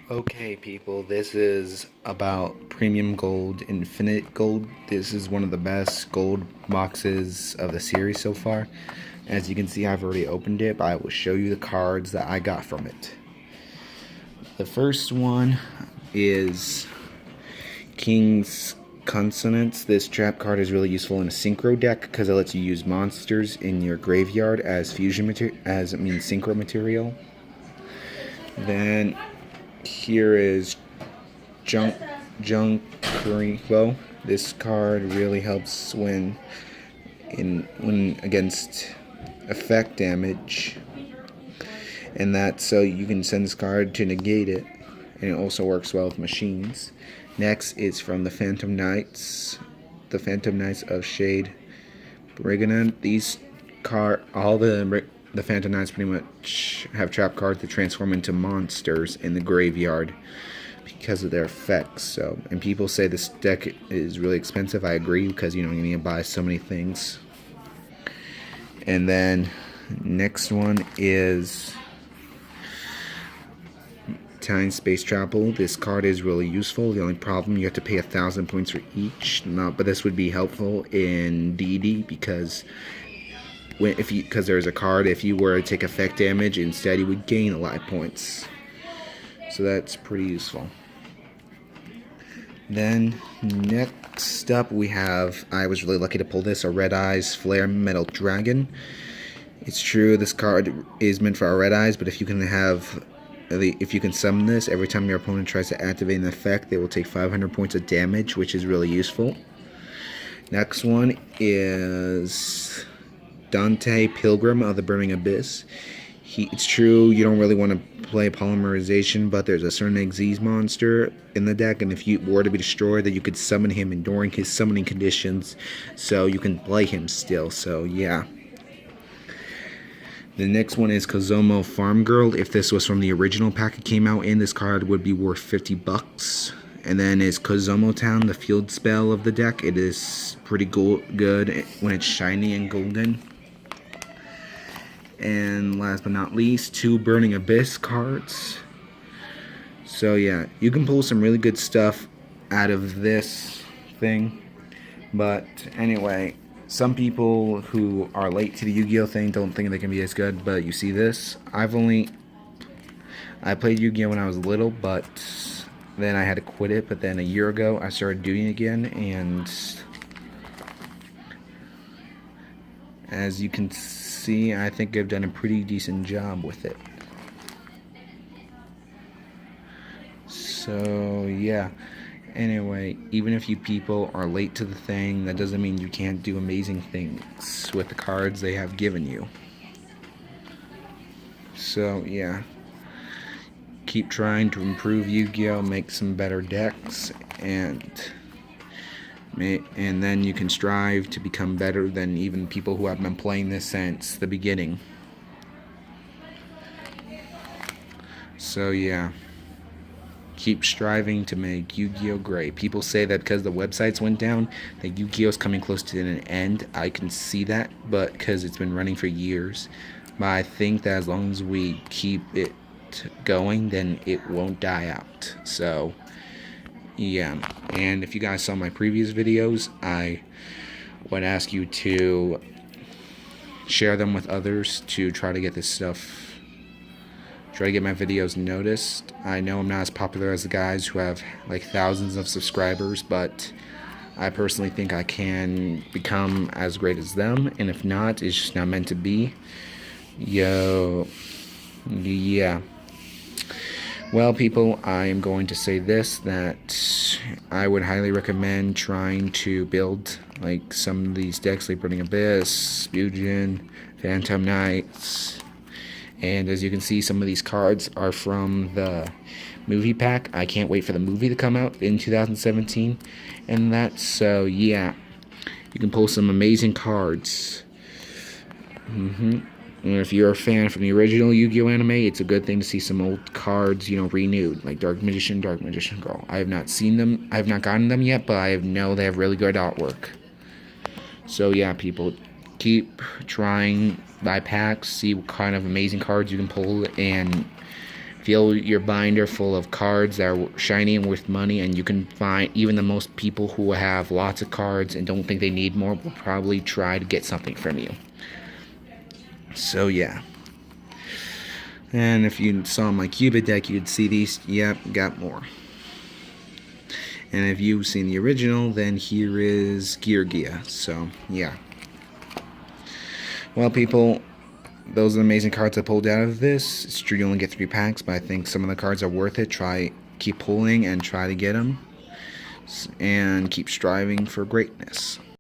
Okay, people, this is about Premium Gold, Infinite Gold. This is one of the best gold boxes of the series so far. As you can see, I've already opened it, but I will show you the cards that I got from it. The first one is King's Consonance. This trap card is really useful in a synchro deck because it lets you use monsters in your graveyard as fusion material, synchro material. Then here is Junkrivo. This card really helps when against effect damage, and that's so you can send this card to negate it, and it also works well with machines. Next is from the Phantom Knights of Shade Brigand. All the Phantom Knights pretty much have trap cards that transform into monsters in the graveyard because of their effects. So, and people say this deck is really expensive. I agree, because you need to buy so many things. And then next one is Time Space Travel. This card is really useful. The only problem, you have to pay 1,000 points for each. But this would be helpful in DD because there's a card, if you were to take effect damage, instead you would gain a lot of points. So that's pretty useful. Then next up we have, I was really lucky to pull this, a Red Eyes Flare Metal Dragon. It's true this card is meant for our Red Eyes, but if you can summon this, every time your opponent tries to activate an effect, they will take 500 points of damage, which is really useful. Next one is Dante Pilgrim of the Burning Abyss. It's true you don't really want to play Polymerization, but there's a certain Xyz monster in the deck, and if you were to be destroyed, that you could summon him during his summoning conditions, so you can play him still. So yeah. The next one is Kozomo Farm Girl. If this was from the original pack it came out in, this card would be worth 50 bucks. And then is Kozomo Town, the field spell of the deck. It is pretty good when it's shiny and golden. And last but not least, 2 Burning Abyss cards. So yeah, you can pull some really good stuff out of this thing. But anyway, some people who are late to the Yu-Gi-Oh thing don't think they can be as good, but you see this. I played Yu-Gi-Oh when I was little, but then I had to quit it. But then a year ago I started doing it again, and as you can see, I think I've done a pretty decent job with it. So yeah, anyway, even if you people are late to the thing, that doesn't mean you can't do amazing things with the cards they have given you. So yeah, keep trying to improve Yu-Gi-Oh, make some better decks, and then you can strive to become better than even people who have been playing this since the beginning. So yeah, keep striving to make Yu-Gi-Oh great. People say that because the websites went down, that Yu-Gi-Oh is coming close to an end. I can see that, but because it's been running for years. But I think that as long as we keep it going, then it won't die out. So yeah, and if you guys saw my previous videos, I would ask you to share them with others to try to get this stuff, try to get my videos noticed. I know I'm not as popular as the guys who have like thousands of subscribers, but I personally think I can become as great as them, and if not, it's just not meant to be. Yeah. Well, people, I am going to say this, that I would highly recommend trying to build like some of these decks, like Burning Abyss, Fusion, Phantom Knights. And as you can see, some of these cards are from the movie pack. I can't wait for the movie to come out in 2017. And that's, so yeah, you can pull some amazing cards. And if you're a fan from the original Yu-Gi-Oh anime, it's a good thing to see some old cards, renewed, like Dark Magician Girl. I have not seen them, I have not gotten them yet, but I know they have really good artwork. So yeah, people, keep trying, buy packs, see what kind of amazing cards you can pull, and fill your binder full of cards that are shiny and worth money, and you can find even the most people who have lots of cards and don't think they need more will probably try to get something from you. So yeah. And if you saw my Cupid deck, you'd see these. Yep, got more. And if you've seen the original, then here is Geargia. So yeah. Well, people, those are the amazing cards I pulled out of this. It's true you only get 3 packs, but I think some of the cards are worth it. Keep pulling and try to get them, and keep striving for greatness.